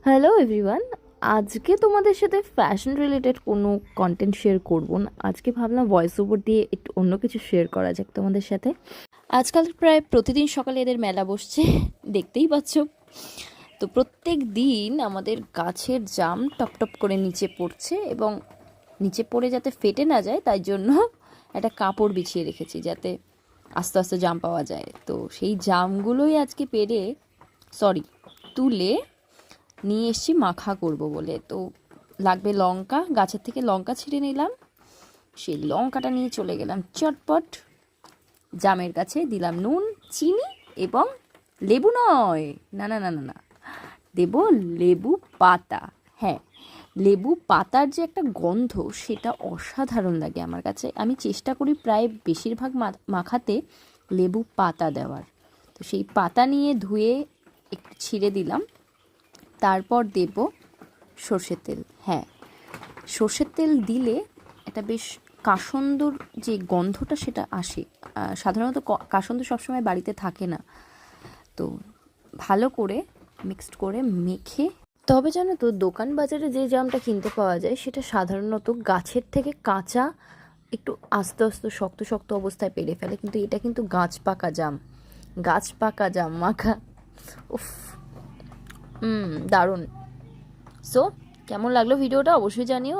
Hello everyone. আজকে তোমাদের সাথে ফ্যাশন রিলেটেড কোনো কন্টেন্ট শেয়ার করব না। আজকে ভাবলাম ভয়েস ওভার দিয়ে একটু অন্য কিছু শেয়ার করা যাক তোমাদের সাথে। আজকাল প্রায় প্রতিদিন সকালে এদের মেলা বসছে, দেখতেই পাচ্ছ। তো প্রত্যেক দিন আমাদের গাছের জাম টপ টপ করে নিচে পড়ছে, এবং নিচে পড়ে যাতে ফেটে না যায় তাই জন্য একটা কাপড় বিছিয়ে রেখেছি যাতে আস্তে আস্তে জাম পাওয়া যায়। তো সেই জামগুলোই আজকে তুলে নিয়ে এসছি মাখা করব বলে। তো লাগবে লঙ্কা, গাছের থেকে লঙ্কা ছিঁড়ে নিলাম, সেই লঙ্কাটা নিয়ে চলে গেলাম চটপট জামের কাছে, দিলাম নুন, চিনি এবং লেবু নয়, না না না না না, দেব লেবু পাতা। হ্যাঁ, লেবু পাতার যে একটা গন্ধ সেটা অসাধারণ লাগে আমার কাছে। আমি চেষ্টা করি প্রায় বেশিরভাগ মাখাতে লেবু পাতা দেওয়ার। তো সেই পাতা নিয়ে ধুয়ে একটু ছিঁড়ে দিলাম। তারপর দেব সর্ষের তেল। হ্যাঁ, সর্ষের তেল দিলে একটা বেশ কাসন্দর যে গন্ধটা সেটা আসে। সাধারণত কাসন্দ সবসময় বাড়িতে থাকে না, তো ভালো করে মিক্সড করে মেখে। তবে জানো তো, দোকান বাজারে যে জামটা কিনতে পাওয়া যায় সেটা সাধারণত গাছের থেকে কাঁচা, একটু আস্তে আস্তে শক্ত শক্ত অবস্থায় পেরে ফেলে, কিন্তু এটা কিন্তু গাছ পাকা জাম। গাছ পাকা জাম মাখা, উফ, দারুণ। সো কেমন লাগলো ভিডিওটা অবশ্যই জানিও।